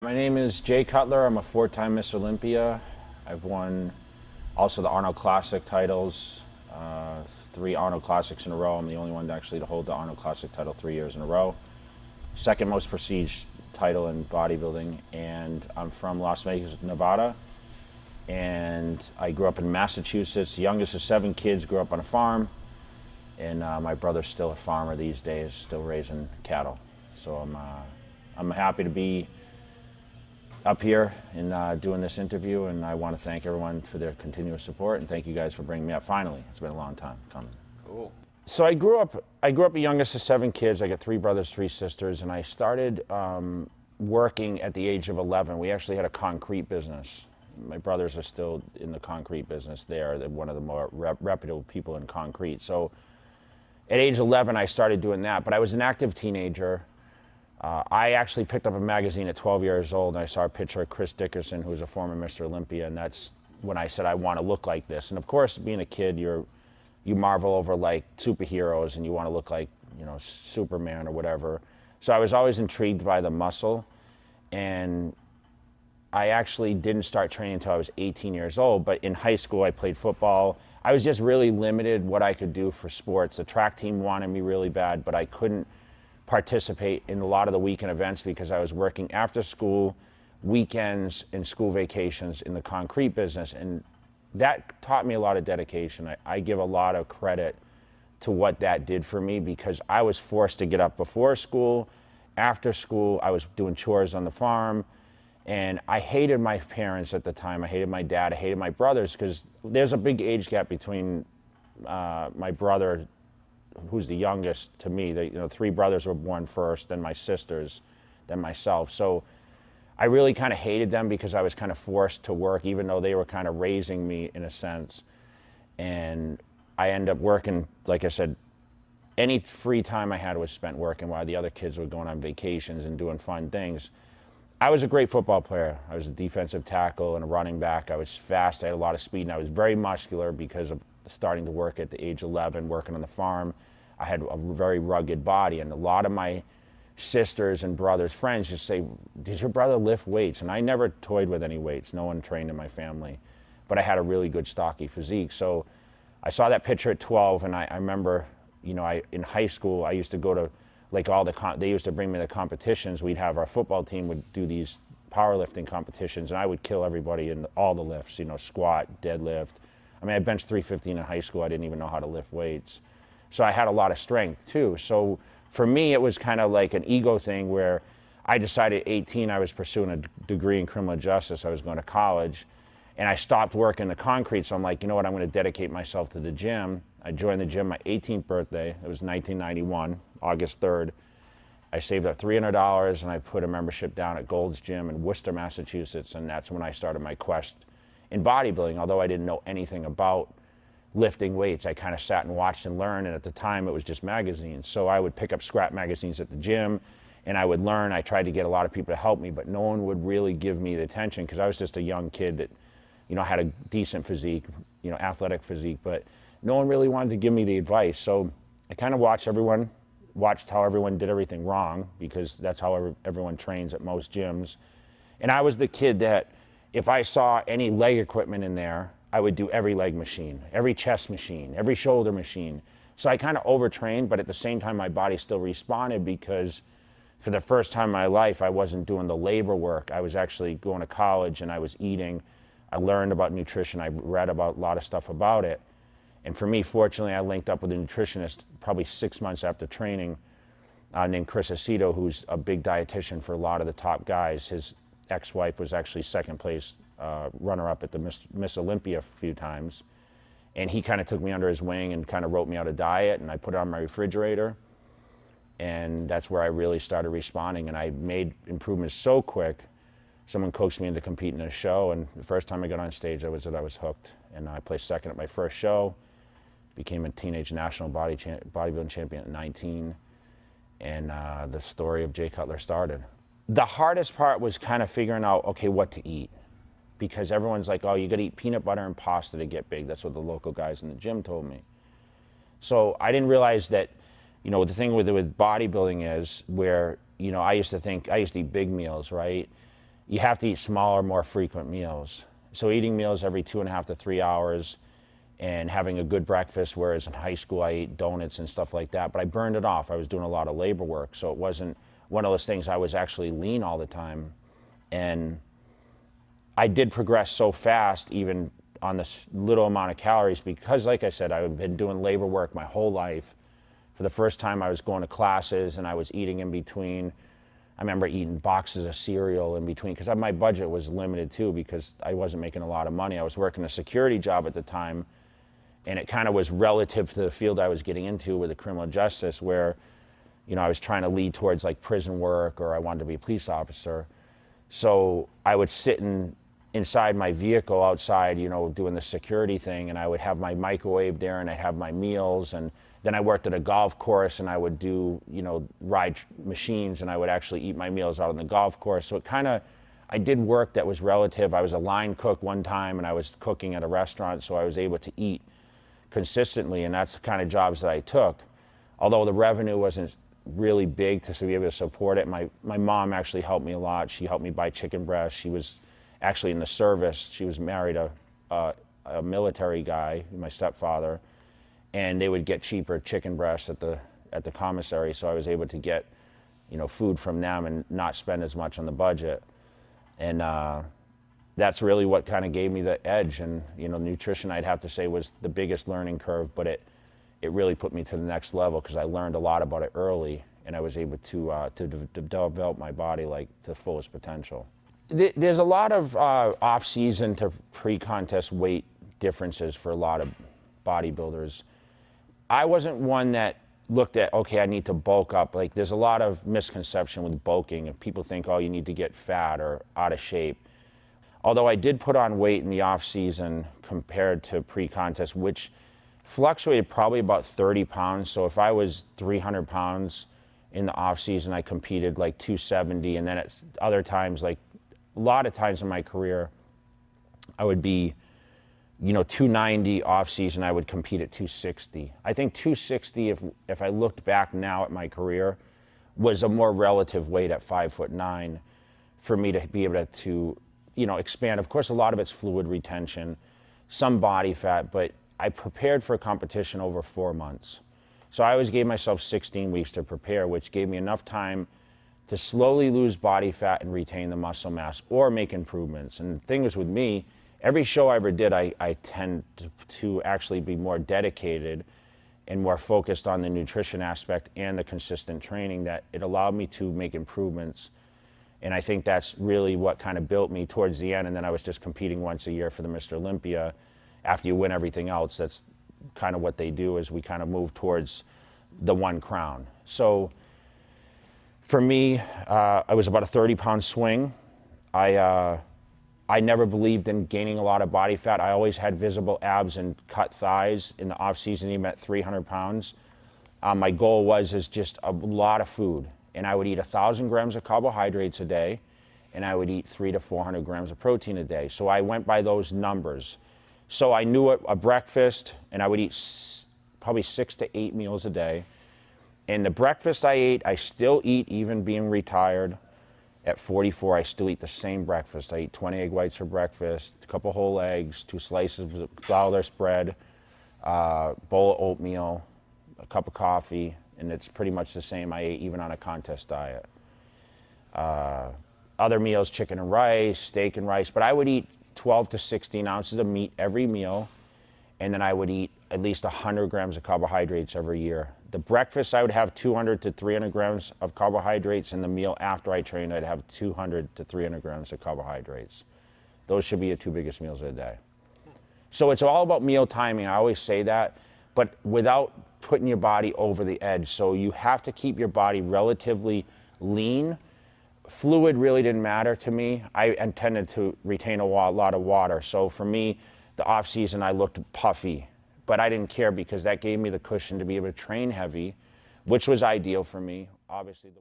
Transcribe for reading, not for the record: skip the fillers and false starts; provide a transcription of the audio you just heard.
My name is Jay Cutler. I'm a four-time Miss Olympia. I've won also the Arnold Classic titles, 3 Arnold Classics in a row. I'm the only one actually to hold the Arnold Classic title 3 years in a row. Second most prestige title in bodybuilding, and I'm from Las Vegas, Nevada. And I grew up in Massachusetts. The youngest of 7 kids, grew up on a farm. And my brother's still a farmer these days, still raising cattle. So I'm happy to be up here and doing this interview, and I want to thank everyone for their continuous support, and thank you guys for bringing me up. Finally, it's been a long time coming. Cool. So I grew up the youngest of 7 kids. I got 3 brothers, 3 sisters, and I started working at the age of 11. We actually had a concrete business. My brothers are still in the concrete business there. They're one of the more reputable people in concrete. So at age 11, I started doing that, but I was an active teenager. I actually picked up a magazine at 12 years old, and I saw a picture of Chris Dickerson, who was a former Mr. Olympia, and that's when I said I want to look like this. And of course, being a kid, you marvel over like superheroes, and you want to look like, you know, Superman or whatever. So I was always intrigued by the muscle, and I actually didn't start training until I was 18 years old, but in high school I played football. I was just really limited what I could do for sports. The track team wanted me really bad, but I couldn't participate in a lot of the weekend events because I was working after school, weekends, and school vacations in the concrete business. And that taught me a lot of dedication. I give a lot of credit to what that did for me because I was forced to get up before school, after school. I was doing chores on the farm, and I hated my parents at the time. I hated my dad. I hated my brothers because there's a big age gap between my brother, who's the youngest to me. 3 brothers were born first, then my sisters, then myself. So I really kind of hated them because I was kind of forced to work, even though they were kind of raising me in a sense. And I ended up working, like I said, any free time I had was spent working while the other kids were going on vacations and doing fun things. I was a great football player. I was a defensive tackle and a running back. I was fast, I had a lot of speed, and I was very muscular because of starting to work at the age 11, working on the farm. I had a very rugged body, and a lot of my sisters and brothers' friends just say, does your brother lift weights? And I never toyed with any weights. No one trained in my family, but I had a really good stocky physique. So I saw that picture at 12, and I remember, you know, in high school, I used to go to like they used to bring me to competitions. We'd have our football team would do these powerlifting competitions, and I would kill everybody in all the lifts, you know, squat, deadlift. I mean, I benched 315 in high school. I didn't even know how to lift weights. So I had a lot of strength too. So for me, it was kind of like an ego thing where I decided at 18 I was pursuing a degree in criminal justice. I was going to college, and I stopped working the concrete. So I'm like, you know what, I'm going to dedicate myself to the gym. I joined the gym my 18th birthday. It was 1991, August 3rd. I saved up $300 and I put a membership down at Gold's Gym in Worcester, Massachusetts, and that's when I started my quest in bodybuilding. Although I didn't know anything about lifting weights, I kind of sat and watched and learned, and at the time it was just magazines. So I would pick up scrap magazines at the gym and I would learn. I tried to get a lot of people to help me, but no one would really give me the attention because I was just a young kid that, you know, had a decent physique, you know, athletic physique, but no one really wanted to give me the advice. So I kind of watched how everyone did everything wrong, because that's how everyone trains at most gyms. And I was the kid that if I saw any leg equipment in there, I would do every leg machine, every chest machine, every shoulder machine. So I kind of overtrained, but at the same time, my body still responded because for the first time in my life, I wasn't doing the labor work. I was actually going to college and I was eating. I learned about nutrition. I read about a lot of stuff about it. And for me, fortunately, I linked up with a nutritionist probably 6 months after training named Chris Aceto, who's a big dietitian for a lot of the top guys. His ex-wife was actually second place runner-up at the Miss Olympia a few times. And he kind of took me under his wing and kind of wrote me out a diet, and I put it on my refrigerator. And that's where I really started responding. And I made improvements so quick. Someone coaxed me into competing in a show, and the first time I got on stage, I was hooked. And I placed second at my first show, became a teenage national bodybuilding champion at 19, and the story of Jay Cutler started. The hardest part was kind of figuring out, okay, what to eat. Because everyone's like, oh, you gotta eat peanut butter and pasta to get big. That's what the local guys in the gym told me. So I didn't realize that, you know, the thing with bodybuilding is where, you know, I used to eat big meals, right? you have to eat smaller, more frequent meals. So eating meals every 2.5 to 3 hours and having a good breakfast, whereas in high school I ate donuts and stuff like that, but I burned it off. I was doing a lot of labor work, so it wasn't one of those things. I was actually lean all the time. And I did progress so fast, even on this little amount of calories, because like I said, I've been doing labor work my whole life. For the first time, I was going to classes and I was eating in between. I remember eating boxes of cereal in between, because my budget was limited too, because I wasn't making a lot of money. I was working a security job at the time, and it kind of was relative to the field I was getting into with the criminal justice, where, you know, I was trying to lead towards like prison work, or I wanted to be a police officer. So I would sit inside my vehicle outside, you know, doing the security thing, and I would have my microwave there and I'd have my meals, and then I worked at a golf course and I would do, you know, ride machines, and I would actually eat my meals out on the golf course. So it kind of, I did work that was relative. I was a line cook one time and I was cooking at a restaurant, so I was able to eat consistently, and that's the kind of jobs that I took. Although the revenue wasn't really big to be able to support it, my mom actually helped me a lot. She helped me buy chicken breast. She was actually in the service. She was married a military guy, my stepfather, and they would get cheaper chicken breasts at the commissary, so I was able to get, you know, food from them and not spend as much on the budget. And that's really what kind of gave me the edge. And, you know, nutrition, I'd have to say, was the biggest learning curve, but it really put me to the next level, because I learned a lot about it early, and I was able to develop my body like to the fullest potential. There's a lot of off-season to pre-contest weight differences for a lot of bodybuilders. I wasn't one that looked at, okay, I need to bulk up. Like, there's a lot of misconception with bulking. If people think, oh, you need to get fat or out of shape. Although I did put on weight in the off-season compared to pre-contest, which fluctuated probably about 30 pounds. So if I was 300 pounds in the off-season, I competed like 270, and then at other times, like a lot of times in my career, I would be, you know, 290 off season, I would compete at 260. I think 260, if I looked back now at my career, was a more relative weight at 5'9" for me to be able to, you know, expand. Of course, a lot of it's fluid retention, some body fat, but I prepared for a competition over 4 months. So I always gave myself 16 weeks to prepare, which gave me enough time to slowly lose body fat and retain the muscle mass or make improvements. And the thing is with me, every show I ever did, I tend to actually be more dedicated and more focused on the nutrition aspect and the consistent training, that it allowed me to make improvements. And I think that's really what kind of built me towards the end. And then I was just competing once a year for the Mr. Olympia. After you win everything else, that's kind of what they do, is we kind of move towards the one crown. So for me, it was about a 30-pound swing. I never believed in gaining a lot of body fat. I always had visible abs and cut thighs in the off season, even at 300 pounds. My goal was just a lot of food, and I would eat 1,000 grams of carbohydrates a day, and I would eat 300 to 400 grams of protein a day. So I went by those numbers. So I knew a breakfast, and I would eat probably 6 to 8 meals a day. And the breakfast I ate, I still eat, even being retired. At 44, I still eat the same breakfast. I eat 20 egg whites for breakfast, a couple whole eggs, 2 slices of flourless bread, bowl of oatmeal, a cup of coffee, and it's pretty much the same I ate even on a contest diet. Other meals, chicken and rice, steak and rice, but I would eat 12 to 16 ounces of meat every meal, and then I would eat at least 100 grams of carbohydrates every year. The breakfast, I would have 200 to 300 grams of carbohydrates, and the meal after I trained, I'd have 200 to 300 grams of carbohydrates. Those should be the 2 biggest meals of the day. So it's all about meal timing. I always say that, but without putting your body over the edge. So you have to keep your body relatively lean. Fluid really didn't matter to me. I intended to retain a lot of water. So for me, the off season, I looked puffy, but I didn't care, because that gave me the cushion to be able to train heavy, which was ideal for me. Obviously.